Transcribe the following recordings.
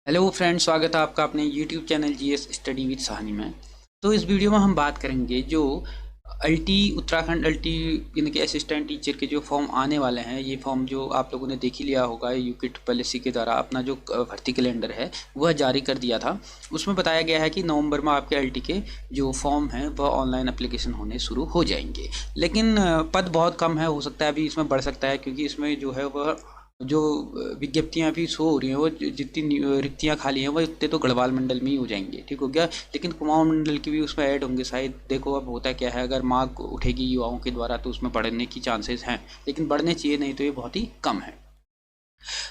Hello friends, स्वागत है आपका अपने YouTube channel GS study with Sahni में। तो इस वीडियो में हम बात करेंगे जो अल्टी उत्तराखंड अल्टी यानी कि असिस्टेंट टीचर के जो फॉर्म आने वाले हैं। ये फॉर्म जो आप लोगों ने देख ही लिया होगा, यूके पॉलिसी के द्वारा अपना जो भर्ती कैलेंडर है वह जारी कर दिया था। उसमें बताया गया है कि नवंबर में आपके अल्टी के जो फॉर्म हैं वह ऑनलाइन एप्लीकेशन होने शुरू हो जाएंगे। लेकिन पद बहुत कम है, हो सकता है अभी इसमें बढ़ सकता है, क्योंकि इसमें जो है वह जो विज्ञप्तियां अभी शो हो रही हैं वो जितनी रिक्तियां खाली हैं वह उतने तो गढ़वाल मंडल में ही हो जाएंगे, ठीक हो गया। लेकिन कुमाऊं मंडल की भी उसमें ऐड होंगे शायद। देखो अब होता क्या है, अगर मांग उठेगी युवाओं के द्वारा तो उसमें बढ़ने की चांसेस हैं, लेकिन बढ़ने चाहिए, नहीं तो ये बहुत ही कम है।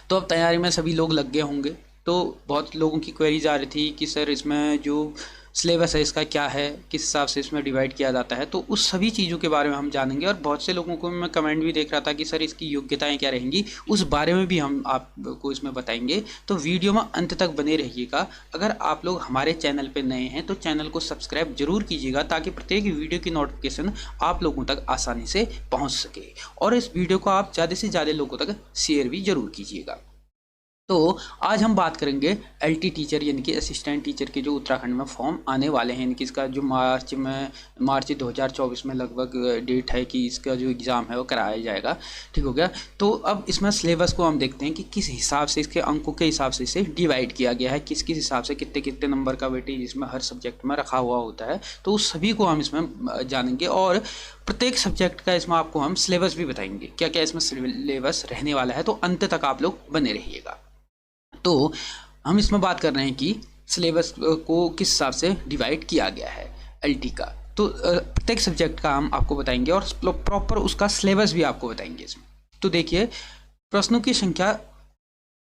तो अब तैयारी में सभी लोग लग गए होंगे। तो बहुत लोगों की क्वेरीज आ रही थी कि सर इसमें जो सिलेबस है इसका क्या है, किस हिसाब से इसमें डिवाइड किया जाता है। तो उस सभी चीज़ों के बारे में हम जानेंगे। और बहुत से लोगों को मैं कमेंट भी देख रहा था कि सर इसकी योग्यताएं क्या रहेंगी, उस बारे में भी हम आपको इसमें बताएंगे। तो वीडियो में अंत तक बने रहिएगा। अगर आप लोग हमारे चैनल पर नए हैं तो चैनल को सब्सक्राइब जरूर कीजिएगा, ताकि प्रत्येक वीडियो की नोटिफिकेशन आप लोगों तक आसानी से पहुँच सके। और इस वीडियो को आप ज़्यादा से ज़्यादा लोगों तक शेयर भी जरूर कीजिएगा। तो आज हम बात करेंगे एलटी टीचर यानी कि असिस्टेंट टीचर के जो उत्तराखंड में फॉर्म आने वाले हैं। इनकी इसका जो मार्च 2024 में लगभग डेट है कि इसका जो एग्ज़ाम है वो कराया जाएगा, ठीक हो गया। तो अब इसमें सिलेबस को हम देखते हैं कि किस हिसाब से इसके अंकों के हिसाब से इसे डिवाइड किया गया है, किस किस हिसाब से कितने कितने नंबर का वेटेज इसमें हर सब्जेक्ट में रखा हुआ होता है। तो उस सभी को हम इसमें जानेंगे और प्रत्येक सब्जेक्ट का इसमें आपको हम सिलेबस भी बताएंगे, क्या क्या इसमें सिलेबस रहने वाला है। तो अंत तक आप लोग बने रहिएगा। तो हम इसमें बात कर रहे हैं कि सिलेबस को किस हिसाब से डिवाइड किया गया है एलटी का। तो प्रत्येक सब्जेक्ट का हम आपको बताएंगे और प्रॉपर उसका सिलेबस भी आपको बताएंगे इसमें। तो देखिए, प्रश्नों की संख्या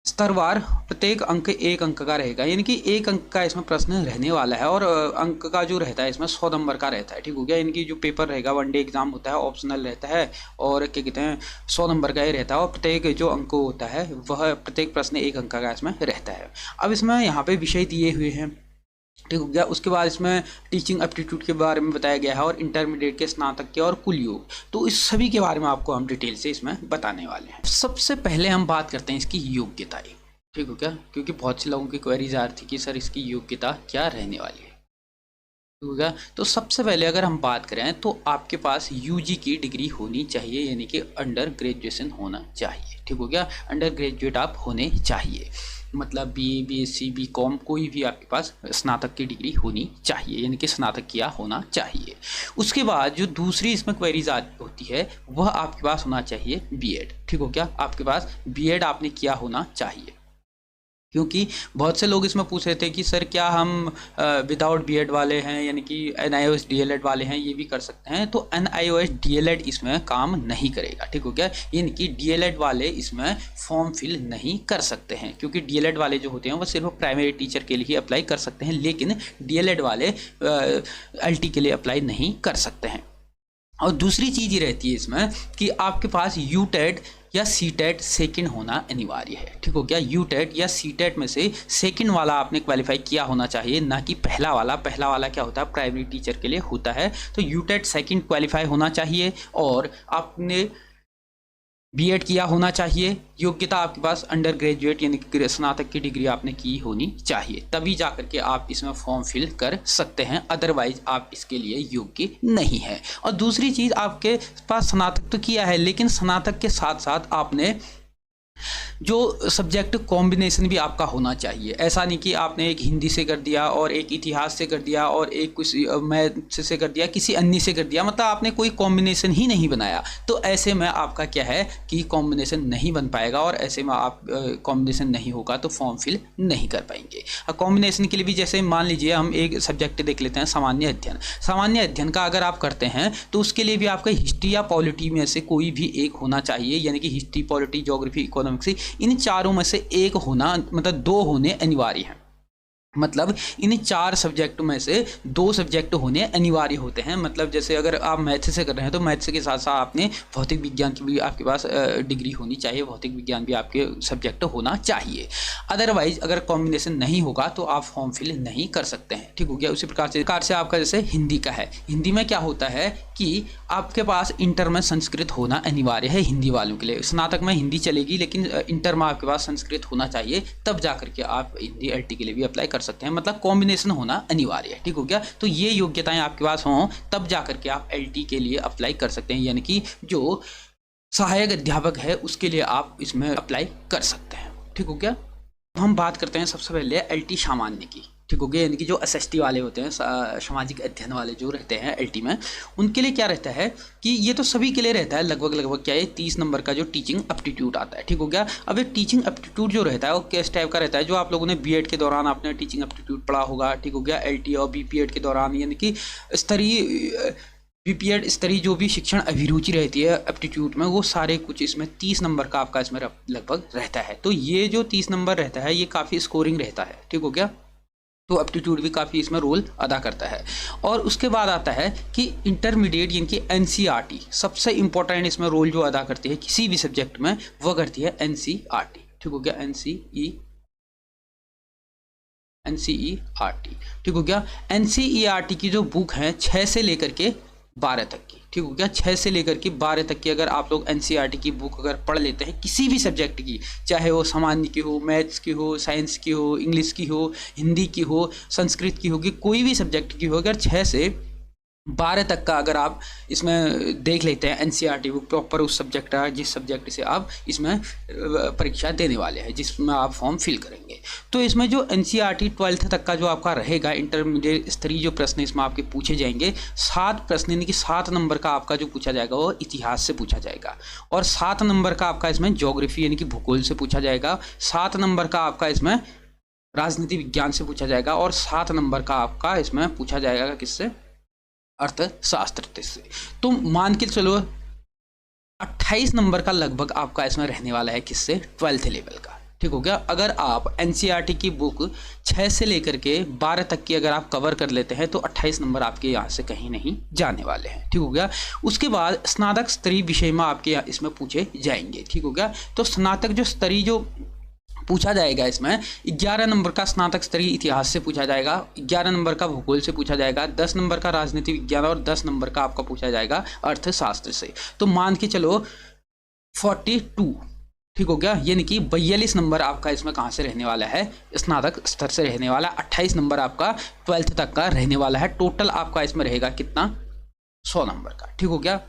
स्तरवार प्रत्येक अंक 1 अंक का रहेगा, यानी कि 1 अंक का इसमें प्रश्न रहने वाला है। और अंक का जो रहता है इसमें 100 नंबर का रहता है, ठीक हो गया। यानी कि जो पेपर रहेगा वनडे एग्जाम होता है, ऑप्शनल रहता है, और क्या कहते हैं 100 नंबर का ही रहता है। और प्रत्येक जो अंक होता है वह प्रत्येक प्रश्न 1 अंक का इसमें रहता है। अब इसमें यहाँ पे विषय दिए हुए हैं, ठीक हो गया। उसके बाद इसमें टीचिंग एप्टीट्यूड के बारे में बताया गया है, और इंटरमीडिएट के, स्नातक के और कुल योग। तो इस सभी के बारे में आपको हम डिटेल से इसमें बताने वाले हैं। सबसे पहले हम बात करते हैं इसकी योग्यताएं, ठीक हो क्या, क्योंकि बहुत से लोगों की क्वेरीज आ रही थी कि सर इसकी योग्यता क्या रहने वाली है, ठीक हो गया। तो सबसे पहले अगर हम बात करें तो आपके पास यूजी की डिग्री होनी चाहिए, यानी कि अंडर ग्रेजुएशन होना चाहिए, ठीक हो गया। अंडर ग्रेजुएट आप होने चाहिए, मतलब बीए, बीएससी, बीकॉम, कोई भी आपके पास स्नातक की डिग्री होनी चाहिए, यानी कि स्नातक किया होना चाहिए। उसके बाद जो दूसरी इसमें क्वेरीज होती है वह आपके पास होना चाहिए बीएड, ठीक हो क्या। आपके पास बीएड आपने किया होना चाहिए, क्योंकि बहुत से लोग इसमें पूछ रहे थे कि सर क्या हम विदाउट बीएड वाले हैं, यानी कि एनआईओएस डीएलएड वाले हैं, ये भी कर सकते हैं। तो एनआईओएस डीएलएड इसमें काम नहीं करेगा, ठीक हो गया। यानी कि डीएलएड वाले इसमें फॉर्म फिल नहीं कर सकते हैं, क्योंकि डीएलएड वाले जो होते हैं वो सिर्फ प्राइमरी टीचर के लिए ही अप्लाई कर सकते हैं, लेकिन डीएलएड वाले एलटी के लिए अप्लाई नहीं कर सकते हैं। और दूसरी चीज़ ये रहती है इसमें कि आपके पास यूटेड या सीटेट सेकंड होना अनिवार्य है, ठीक हो गया। यूटेट या सीटेट में से सेकंड वाला आपने क्वालिफाई किया होना चाहिए, ना कि पहला वाला। पहला वाला क्या होता है, प्राइमरी टीचर के लिए होता है। तो यूटेट सेकंड क्वालिफाई होना चाहिए, और आपने बीएड किया होना चाहिए। योग्यता आपके पास अंडर ग्रेजुएट यानी कि स्नातक की डिग्री आपने की होनी चाहिए, तभी जाकर के आप इसमें फॉर्म फिल कर सकते हैं, अदरवाइज आप इसके लिए योग्य नहीं है। और दूसरी चीज़, आपके पास स्नातक तो किया है, लेकिन स्नातक के साथ साथ आपने जो सब्जेक्ट कॉम्बिनेशन भी आपका होना चाहिए। ऐसा नहीं कि आपने एक हिंदी से कर दिया और एक इतिहास से कर दिया और एक कुछ मैथ से कर दिया, किसी अन्य से कर दिया, मतलब आपने कोई कॉम्बिनेशन ही नहीं बनाया। तो ऐसे में आपका क्या है कि कॉम्बिनेशन नहीं बन पाएगा, और ऐसे में आप कॉम्बिनेशन नहीं होगा तो फॉर्म फिल नहीं कर पाएंगे। कॉम्बिनेशन के लिए भी जैसे मान लीजिए हम एक सब्जेक्ट देख लेते हैं, सामान्य अध्ययन। सामान्य अध्ययन का अगर आप करते हैं तो उसके लिए भी आपका हिस्ट्री या पॉलिटी में से कोई भी एक होना चाहिए, यानी कि हिस्ट्री, पॉलिटी, ज्योग्राफी, इकोनॉमिक्स, इन चारों में से एक होना, मतलब 2 होने अनिवार्य हैं। मतलब इन 4 सब्जेक्ट में से 2 सब्जेक्ट होने अनिवार्य होते हैं। मतलब जैसे अगर आप मैथ से कर रहे हैं तो मैथ्स के साथ साथ आपने भौतिक विज्ञान की भी आपके पास डिग्री होनी चाहिए, भौतिक विज्ञान भी आपके सब्जेक्ट होना चाहिए। अदरवाइज अगर कॉम्बिनेशन नहीं होगा तो आप फॉर्म फिल नहीं कर सकते हैं, ठीक हो गया। उसी प्रकार से आपका जैसे हिंदी का है, हिंदी में क्या होता है कि आपके पास इंटर में संस्कृत होना अनिवार्य है हिंदी वालों के लिए। स्नातक में हिंदी चलेगी लेकिन इंटर में आपके पास संस्कृत होना चाहिए, तब जा करके आप हिंदी एलटी के लिए भी अप्लाई कर सकते हैं। मतलब कॉम्बिनेशन होना अनिवार्य है, ठीक हो गया। तो ये योग्यताएं आपके पास हों तब जा करके आप एलटी के लिए अप्लाई कर सकते हैं, यानी कि जो सहायक अध्यापक है उसके लिए आप इसमें अप्लाई कर सकते हैं, ठीक हो गया। हम बात करते हैं सबसे पहले एलटी सामान्य की, ठीक हो गया। यानी कि जो एसएसटी वाले होते हैं, सामाजिक अध्ययन वाले जो रहते हैं एलटी में, उनके लिए क्या रहता है कि ये तो सभी के लिए रहता है लगभग क्या है 30 नंबर का जो टीचिंग एप्टीट्यूड आता है, ठीक हो गया। अब ये टीचिंग एप्टीट्यूड जो रहता है वो किस टाइप का रहता है, जो आप लोगों ने बीएड के दौरान आपने टीचिंग एप्टीट्यूड पढ़ा होगा, ठीक हो गया। एलटी और बीपीएड के दौरान यानी कि स्तरीय बीपीएड स्तरीय जो भी शिक्षण अभिरुचि रहती है एप्टीट्यूड में, वो सारे कुछ इसमें 30 नंबर का आपका इसमें लगभग रहता है। तो ये जो 30 नंबर रहता है ये काफ़ी स्कोरिंग रहता है, ठीक हो गया। तो एप्टीट्यूड भी काफ़ी इसमें रोल अदा करता है। और उसके बाद आता है कि इंटरमीडिएट यानी कि एनसीईआरटी सबसे इंपॉर्टेंट इसमें रोल जो अदा करती है किसी भी सब्जेक्ट में, वह करती है एनसीईआरटी, ठीक हो गया। एनसीईआरटी, ठीक हो गया। एनसीईआरटी की जो बुक है 6 से लेकर के 12 तक की, ठीक हो गया। 6 से लेकर के 12 तक की अगर आप लोग एनसीईआरटी की बुक अगर पढ़ लेते हैं किसी भी सब्जेक्ट की, चाहे वो सामान्य की हो, मैथ्स की हो, साइंस की हो, इंग्लिश की हो, हिंदी की हो, संस्कृत की होगी, कोई भी सब्जेक्ट की हो, अगर 6 से 12 तक का अगर आप इसमें देख लेते हैं एनसीईआरटी बुक प्रॉपर उस सब्जेक्ट का जिस सब्जेक्ट से आप इसमें परीक्षा देने वाले हैं, जिसमें आप फॉर्म फिल करेंगे, तो इसमें जो एनसीईआरटी 12th तक का जो आपका रहेगा इंटरमीडिएट स्तरीय जो प्रश्न इसमें आपके पूछे जाएंगे, 7 प्रश्न यानी कि 7 नंबर का आपका जो पूछा जाएगा वो इतिहास से पूछा जाएगा, और 7 नंबर का आपका इसमें ज्योग्राफी यानी कि भूगोल से पूछा जाएगा, 7 नंबर का आपका इसमें राजनीति विज्ञान से पूछा जाएगा, और 7 नंबर का आपका इसमें पूछा जाएगा किससे, अर्थशास्त्र से। तो मान के चलो 28 नंबर का लगभग आपका इसमें रहने वाला है किससे, 12th लेवल का, ठीक हो गया। अगर आप एनसीईआरटी की बुक 6 से लेकर के 12 तक की अगर आप कवर कर लेते हैं तो 28 नंबर आपके यहाँ से कहीं नहीं जाने वाले हैं, ठीक हो गया। उसके बाद स्नातक स्तरीय विषय में आपके यहाँ इसमें पूछे जाएंगे, ठीक हो गया। तो स्नातक जो स्तरीय जो पूछा जाएगा इसमें 11 नंबर का स्नातक स्तरीय इतिहास से पूछा जाएगा, 11 नंबर का भूगोल से पूछा जाएगा, 10 नंबर का राजनीति विज्ञान और 10 नंबर का आपका पूछा जाएगा अर्थशास्त्र से। तो मान के चलो 42, ठीक हो गया। यानी कि 42 नंबर आपका इसमें कहाँ से रहने वाला है, स्नातक स्तर से रहने वाला। 28 नंबर आपका 12th तक का रहने वाला है। टोटल आपका इसमें रहेगा कितना, 100 नंबर का, ठीक हो गया।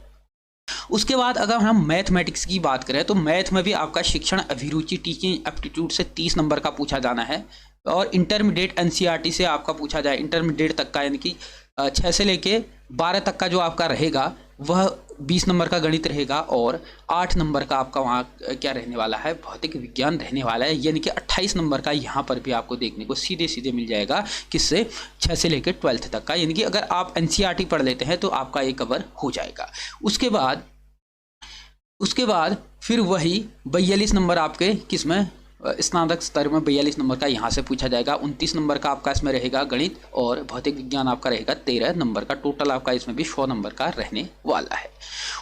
उसके बाद अगर हम मैथमेटिक्स की बात करें तो मैथ में भी आपका शिक्षण अभिरुचि टीचिंग एप्टीट्यूड से 30 नंबर का पूछा जाना है, और इंटरमीडिएट एनसीईआरटी से आपका पूछा जाए इंटरमीडिएट तक का, यानी कि 6 से लेके 12 तक का जो आपका रहेगा वह 20 नंबर का गणित रहेगा, और 8 नंबर का आपका वहाँ क्या रहने वाला है, भौतिक विज्ञान रहने वाला है। यानी कि 28 नंबर का यहाँ पर भी आपको देखने को सीधे मिल जाएगा किससे, 6 से लेकर 12th तक का। यानी कि अगर आप एनसीईआरटी पढ़ लेते हैं तो आपका ये कवर हो जाएगा। उसके बाद फिर वही 42 नंबर आपके किसमें, स्नातक स्तर में 42 नंबर का यहाँ से पूछा जाएगा। 29 नंबर का आपका इसमें रहेगा गणित, और भौतिक विज्ञान आपका रहेगा 13 नंबर का। टोटल आपका इसमें भी 100 नंबर का रहने वाला है।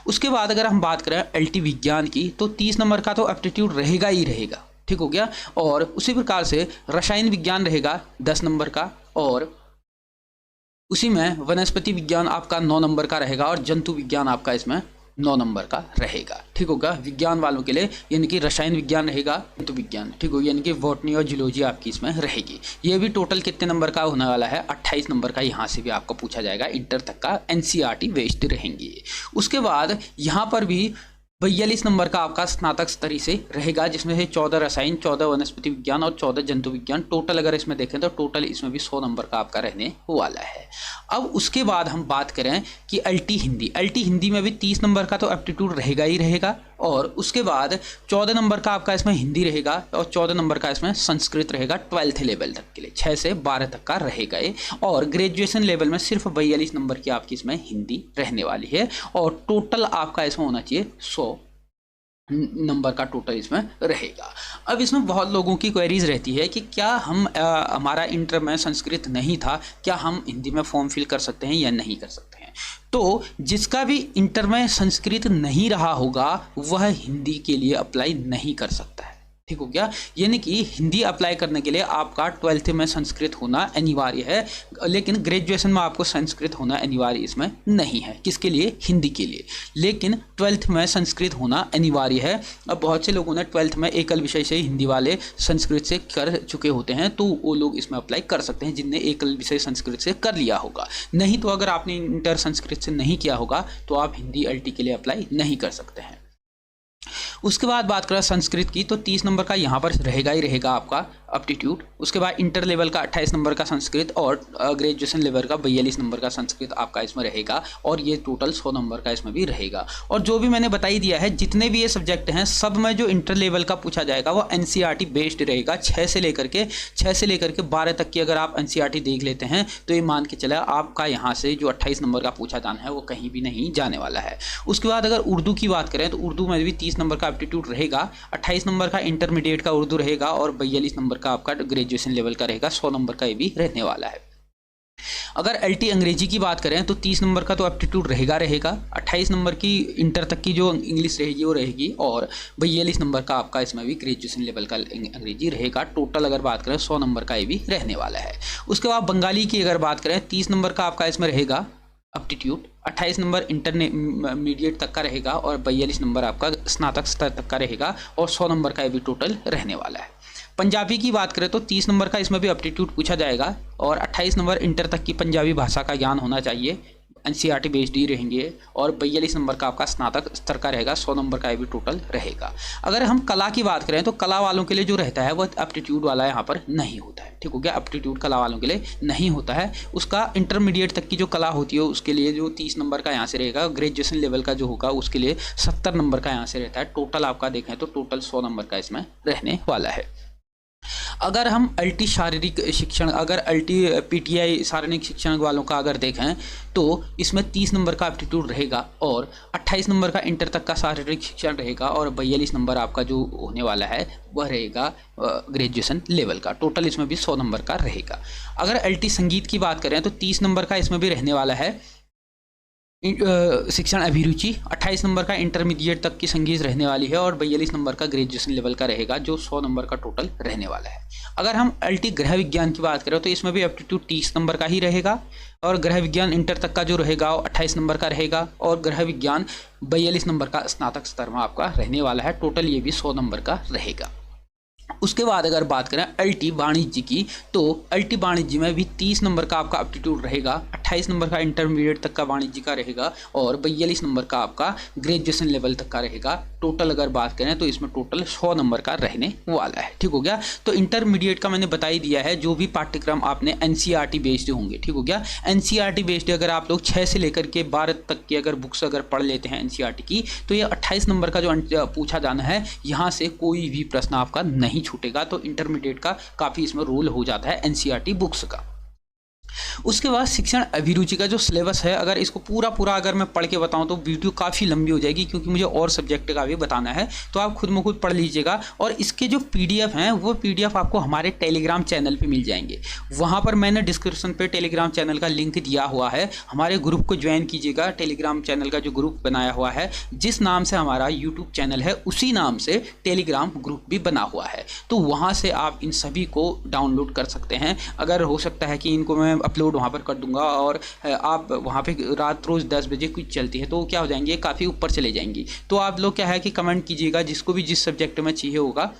उसके बाद अगर हम बात करें एलटी विज्ञान की तो 30 नंबर का तो एप्टीट्यूड रहेगा ही रहेगा, ठीक हो गया। और उसी प्रकार से रसायन विज्ञान रहेगा 10 नंबर का, और उसी में वनस्पति विज्ञान आपका 9 नंबर का रहेगा, और जंतु विज्ञान आपका इसमें 9 नंबर का रहेगा, ठीक होगा। विज्ञान वालों के लिए यानी कि रसायन विज्ञान रहेगा, जंतु विज्ञान, ठीक होगा, यानी कि बॉटनी और जूलॉजी आपकी इसमें रहेगी। ये भी टोटल कितने नंबर का होने वाला है, 28 नंबर का यहाँ से भी आपको पूछा जाएगा। इंटर तक का एनसीईआरटी बेस्ड रहेंगी। उसके बाद यहाँ पर भी 42 नंबर का आपका स्नातक स्तरीय से रहेगा, जिसमें से 14 रसायन, 14 वनस्पति विज्ञान और 14 जंतु विज्ञान। टोटल अगर इसमें देखें तो टोटल इसमें भी 100 नंबर का आपका रहने वाला है। अब उसके बाद हम बात करें कि एलटी हिंदी में भी 30 नंबर का तो एप्टीट्यूड रहेगा ही रहेगा, और उसके बाद 14 नंबर का आपका इसमें हिंदी रहेगा, और 14 नंबर का इसमें संस्कृत रहेगा 12th लेवल तक के लिए, 6 से 12 तक का रहेगा ये। और ग्रेजुएशन लेवल में सिर्फ 42 नंबर की आपकी इसमें हिंदी रहने वाली है, और टोटल आपका इसमें होना चाहिए 100 नंबर का टोटल इसमें रहेगा। अब इसमें बहुत लोगों की क्वेरीज रहती है कि क्या हम हमारा इंटर में संस्कृत नहीं था, क्या हम हिंदी में फॉर्म फिल कर सकते हैं या नहीं कर सकते हैं। तो जिसका भी इंटर में संस्कृत नहीं रहा होगा वह हिंदी के लिए अप्लाई नहीं कर सकता है, ठीक हो गया। यानी कि हिंदी अप्लाई करने के लिए आपका 12th में संस्कृत होना अनिवार्य है, लेकिन ग्रेजुएशन में आपको संस्कृत होना अनिवार्य इसमें नहीं है। किसके लिए? हिंदी के लिए। लेकिन 12th में संस्कृत होना अनिवार्य है। अब बहुत से लोगों ने 12th में एकल विषय से हिंदी वाले संस्कृत से कर चुके होते हैं, तो वो लोग इसमें अप्लाई कर सकते हैं जिनने एकल विषय संस्कृत से कर लिया होगा। नहीं तो अगर आपने इंटर संस्कृत से नहीं किया होगा तो आप हिंदी LT के लिए अप्लाई नहीं कर सकते हैं। उसके बाद बात करें संस्कृत की, तो 30 नंबर का यहाँ पर रहेगा ही रहेगा आपका एप्टीट्यूड। उसके बाद इंटर लेवल का 28 नंबर का संस्कृत और ग्रेजुएशन लेवल का 42 नंबर का संस्कृत आपका इसमें रहेगा, और ये टोटल 100 नंबर का इसमें भी रहेगा। और जो भी मैंने बताई दिया है, जितने भी ये सब्जेक्ट हैं सब में जो इंटर लेवल का पूछा जाएगा वो NCERT बेस्ड रहेगा। 6 से लेकर के 12 तक की अगर आप NCERT देख लेते हैं तो ये मान के चला आपका यहाँ से जो 28 नंबर का पूछा जाना है वो कहीं भी नहीं जाने वाला है। उसके बाद अगर उर्दू की बात करें तो उर्दू में भी 30 नंबर का एप्टीट्यूड रहेगा, 28 नंबर का इंटरमीडिएट का उर्दू रहेगा और 42 नंबर का आपका ग्रेजुएशन लेवल का रहेगा। 100 नंबर का ये भी रहने वाला है। अगर LT अंग्रेजी की बात करें तो 30 नंबर का तो एप्टीट्यूड रहेगा, 28 नंबर की इंटर तक की जो इंग्लिश रहेगी वो रहेगी, और 42 नंबर का आपका इसमें भी ग्रेजुएशन लेवल का अंग्रेजी रहेगा। टोटल अगर बात करें 100 नंबर का ये भी रहने वाला है। उसके बाद बंगाली की अगर बात करें 30 नंबर का आपका इसमें रहेगा एप्टीट्यूड, 28 नंबर इंटरमीडिएट तक का रहेगा और 42 नंबर आपका स्नातक स्तर तक का रहेगा, और 100 नंबर का ये भी टोटल रहने वाला है। पंजाबी की बात करें तो 30 नंबर का इसमें भी एप्टीट्यूड पूछा जाएगा, और 28 नंबर इंटर तक की पंजाबी भाषा का ज्ञान होना चाहिए, NCERT बेस्ड ही रहेंगे, और 42 नंबर का आपका स्नातक स्तर का रहेगा। 100 नंबर का ये भी टोटल रहेगा। अगर हम कला की बात करें तो कला वालों के लिए जो रहता है वो एप्टीट्यूड वाला यहाँ पर नहीं होता है, ठीक हो गया। एप्टीट्यूड कला वालों के लिए नहीं होता है। उसका इंटरमीडिएट तक की जो कला होती है उसके लिए जो 30 नंबर का यहाँ से रहेगा, ग्रेजुएशन लेवल का जो होगा उसके लिए 70 नंबर का यहाँ से रहता है। टोटल आपका देखें तो टोटल 100 नंबर का इसमें रहने वाला है। अगर हम LT शारीरिक शिक्षण, अगर LT PTI शारीरिक शिक्षण वालों का अगर देखें तो इसमें 30 नंबर का एप्टीट्यूड रहेगा और 28 नंबर का इंटर तक का शारीरिक शिक्षण रहेगा, और 42 नंबर आपका जो होने वाला है वह रहेगा ग्रेजुएशन लेवल का। टोटल इसमें भी 100 नंबर का रहेगा। अगर LT संगीत की बात करें तो 30 नंबर का इसमें भी रहने वाला है शिक्षण अभिरुचि, 28 नंबर का इंटरमीडिएट तक की संगीत रहने वाली है, और 42 नंबर का ग्रेजुएशन लेवल का रहेगा, जो 100 नंबर का टोटल रहने वाला है। अगर हम LT गृह विज्ञान की बात करें तो इसमें भी एप्टीट्यूड 30 नंबर का ही रहेगा, और गृह विज्ञान इंटर तक का जो रहेगा वो 28 नंबर का रहेगा, और गृह विज्ञान 42 नंबर का स्नातक स्तर में आपका रहने वाला है। टोटल ये भी 100 नंबर का रहेगा। उसके बाद अगर बात करें LT वाणिज्य की, तो LT वाणिज्य में भी 30 नंबर का आपका एप्टीट्यूड रहेगा, 28 नंबर का इंटरमीडिएट तक का वाणिज्य का रहेगा, और 42 नंबर का आपका ग्रेजुएशन लेवल तक का रहेगा। टोटल अगर बात करें तो इसमें टोटल 100 नंबर का रहने वाला है, ठीक हो गया। तो इंटरमीडिएट का मैंने बता ही दिया है, जो भी पाठ्यक्रम आपने NCERT बेस्ड होंगे, ठीक हो गया। NCERT बेस्ड अगर आप लोग 6 से लेकर के 12 तक की अगर बुक्स अगर पढ़ लेते हैं NCERT की, तो ये 28 नंबर का जो पूछा जाना है यहाँ से कोई भी प्रश्न आपका नहीं छूटेगा। तो इंटरमीडिएट का काफ़ी इसमें रोल हो जाता है NCERT बुक्स का। उसके बाद शिक्षण अभिरुचि का जो सिलेबस है, अगर इसको पूरा अगर मैं पढ़ के बताऊं तो वीडियो काफ़ी लंबी हो जाएगी, क्योंकि मुझे और सब्जेक्ट का भी बताना है। तो आप खुद में खुद पढ़ लीजिएगा, और इसके जो PDF हैं वो PDF आपको हमारे टेलीग्राम चैनल पे मिल जाएंगे। वहाँ पर मैंने डिस्क्रिप्शन पे टेलीग्राम चैनल का लिंक दिया हुआ है, हमारे ग्रुप को ज्वाइन कीजिएगा। टेलीग्राम चैनल का जो ग्रुप बनाया हुआ है, जिस नाम से हमारा यूट्यूब चैनल है उसी नाम से टेलीग्राम ग्रुप भी बना हुआ है, तो वहाँ से आप इन सभी को डाउनलोड कर सकते हैं। अगर हो सकता है कि इनको मैं अपलोड वहाँ पर कर दूंगा, और आप वहाँ पे रात रोज़ 10 बजे कुछ चलती है तो क्या हो जाएंगे, काफ़ी ऊपर चले जाएंगी। तो आप लोग क्या है कि कमेंट कीजिएगा, जिसको भी जिस सब्जेक्ट में चाहिए होगा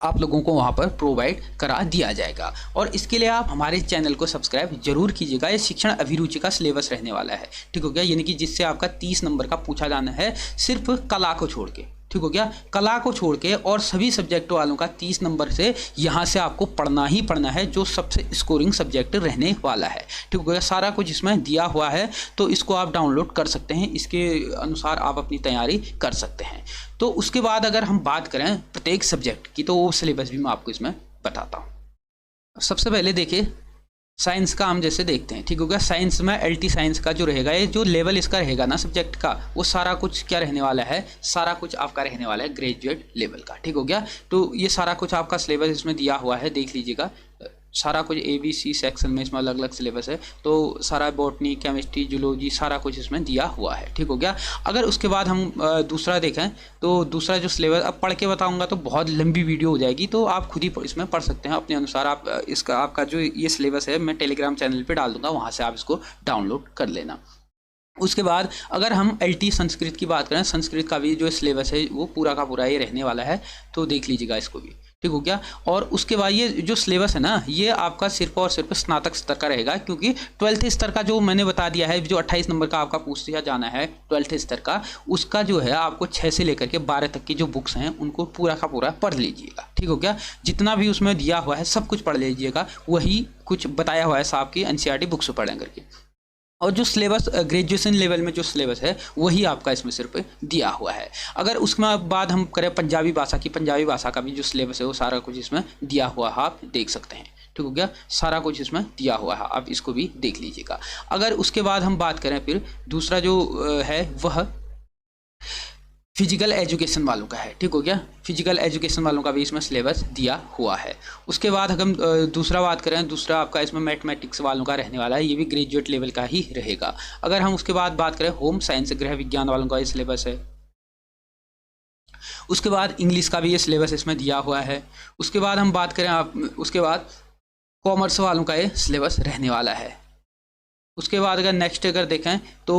आप लोगों को वहाँ पर प्रोवाइड करा दिया जाएगा। और इसके लिए आप हमारे चैनल को सब्सक्राइब जरूर कीजिएगा। ये शिक्षण अभिरुचि का सिलेबस रहने वाला है, ठीक हो गया। यानी कि जिससे आपका 30 नंबर का पूछा जाना है, सिर्फ कला को छोड़ के, ठीक हो गया। कला को छोड़ के और सभी सब्जेक्ट वालों का 30 नंबर से यहाँ से आपको पढ़ना ही पढ़ना है, जो सबसे स्कोरिंग सब्जेक्ट रहने वाला है, ठीक हो गया। सारा कुछ इसमें दिया हुआ है, तो इसको आप डाउनलोड कर सकते हैं, इसके अनुसार आप अपनी तैयारी कर सकते हैं। तो उसके बाद अगर हम बात करें प्रत्येक सब्जेक्ट की, तो वो सिलेबस भी मैं आपको इसमें बताता हूँ। सबसे पहले देखिए साइंस का हम जैसे देखते हैं, ठीक हो गया। साइंस में एलटी साइंस का जो रहेगा, ये जो लेवल इसका रहेगा ना सब्जेक्ट का, वो सारा कुछ क्या रहने वाला है, सारा कुछ आपका रहने वाला है ग्रेजुएट लेवल का, ठीक हो गया। तो ये सारा कुछ आपका सिलेबस इसमें दिया हुआ है, देख लीजिएगा। सारा कुछ ABC सेक्शन में इसमें अलग अलग सिलेबस है, तो सारा बॉटनी, केमिस्ट्री, जूलॉजी सारा कुछ इसमें दिया हुआ है, ठीक हो गया। अगर उसके बाद हम दूसरा देखें तो दूसरा जो सिलेबस अब पढ़ के बताऊंगा तो बहुत लंबी वीडियो हो जाएगी, तो आप खुद ही इसमें पढ़ सकते हैं अपने अनुसार। आप इसका आपका जो ये सिलेबस है मैं टेलीग्राम चैनल पर डाल दूंगा, वहाँ से आप इसको डाउनलोड कर लेना। उसके बाद अगर हम LT संस्कृत की बात करें, संस्कृत का भी जो सिलेबस है वो पूरा का पूरा ये रहने वाला है, तो देख लीजिएगा इसको भी, ठीक हो गया। और उसके बाद ये जो सिलेबस है ना, ये आपका सिर्फ और सिर्फ स्नातक स्तर का रहेगा, क्योंकि 12th स्तर का जो मैंने बता दिया है, जो 28 नंबर का आपका पूछ दिया जाना है 12th स्तर का, उसका जो है आपको 6 से लेकर के 12 तक की जो बुक्स हैं उनको पूरा का पूरा पढ़ लीजिएगा, ठीक हो गया। जितना भी उसमें दिया हुआ है सब कुछ पढ़ लीजिएगा, वही कुछ बताया हुआ है साहब की NCERT बुक्स पढ़ें करके। और जो सिलेबस ग्रेजुएशन लेवल में जो सिलेबस है वही आपका इसमें सिर्फ दिया हुआ है। अगर उसमें बाद हम करें पंजाबी भाषा की, पंजाबी भाषा का भी जो सिलेबस है वो सारा कुछ इसमें दिया हुआ है, आप देख सकते हैं, ठीक हो गया। सारा कुछ इसमें दिया हुआ है, आप इसको भी देख लीजिएगा। अगर उसके बाद हम बात करें फिर दूसरा जो है वह फिजिकल एजुकेशन वालों का है, ठीक हो गया। फिजिकल एजुकेशन वालों का भी इसमें सिलेबस दिया हुआ है। उसके बाद हम दूसरा बात करें, दूसरा आपका इसमें मैथमेटिक्स वालों का रहने वाला है, ये भी ग्रेजुएट लेवल का ही रहेगा। अगर हम उसके बाद बात करें होम साइंस गृह विज्ञान वालों का ये सिलेबस है। उसके बाद इंग्लिश का भी ये सिलेबस इसमें दिया हुआ है। उसके बाद हम बात करें उसके बाद कॉमर्स वालों का ये सिलेबस रहने वाला है। उसके बाद अगर नेक्स्ट अगर देखें तो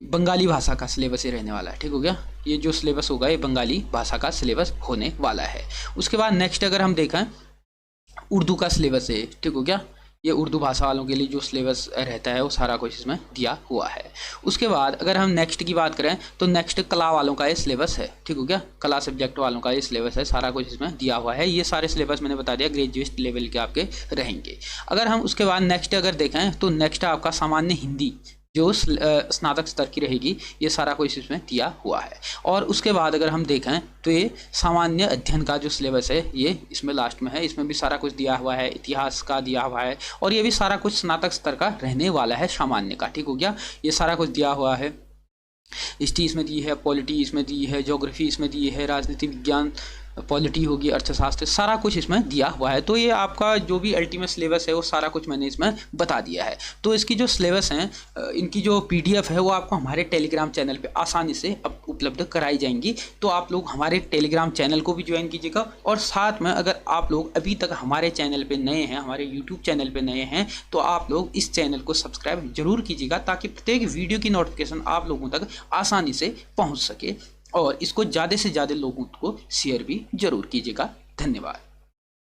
बंगाली भाषा का सिलेबस ही रहने वाला है, ठीक हो गया। ये जो सिलेबस होगा ये बंगाली भाषा का सिलेबस होने वाला है। उसके बाद नेक्स्ट अगर हम देखें उर्दू का सिलेबस है, ठीक हो गया। ये उर्दू भाषा वालों के लिए जो सिलेबस रहता है वो सारा कुछ इसमें दिया हुआ है। उसके बाद अगर हम नेक्स्ट की बात करें तो नेक्स्ट कला वालों का ये सिलेबस है, ठीक हो गया। कला सब्जेक्ट वालों का ये सिलेबस है, सारा कुछ इसमें दिया हुआ है। ये सारे सिलेबस मैंने बता दिया ग्रेजुएट लेवल के आपके रहेंगे। अगर हम उसके बाद नेक्स्ट अगर देखें तो नेक्स्ट आपका सामान्य हिंदी जो स्नातक स्तर की रहेगी, ये सारा कुछ इसमें दिया हुआ है। और उसके बाद अगर हम देखें तो ये सामान्य अध्ययन का जो सिलेबस है ये इसमें लास्ट में है, इसमें भी सारा कुछ दिया हुआ है, इतिहास का दिया हुआ है, और ये भी सारा कुछ स्नातक स्तर का रहने वाला है सामान्य का, ठीक हो गया। ये सारा कुछ दिया हुआ है। हिस्ट्री इसमें दी है, पॉलिटी इसमें दी है, ज्योग्राफी इसमें दी है, राजनीति विज्ञान, पॉलिटी होगी, अर्थशास्त्र, सारा कुछ इसमें दिया हुआ है। तो ये आपका जो भी अल्टीमेट सिलेबस है वो सारा कुछ मैंने इसमें बता दिया है। तो इसकी जो सिलेबस हैं इनकी जो PDF है वो आपको हमारे टेलीग्राम चैनल पे आसानी से अब उपलब्ध कराई जाएंगी। तो आप लोग हमारे टेलीग्राम चैनल को भी ज्वाइन कीजिएगा, और साथ में अगर आप लोग अभी तक हमारे चैनल पर नए हैं, हमारे यूट्यूब चैनल पर नए हैं, तो आप लोग इस चैनल को सब्सक्राइब जरूर कीजिएगा, ताकि प्रत्येक वीडियो की नोटिफिकेशन आप लोगों तक आसानी से पहुँच सके। और इसको ज़्यादा से ज़्यादा लोगों को शेयर भी जरूर कीजिएगा। धन्यवाद।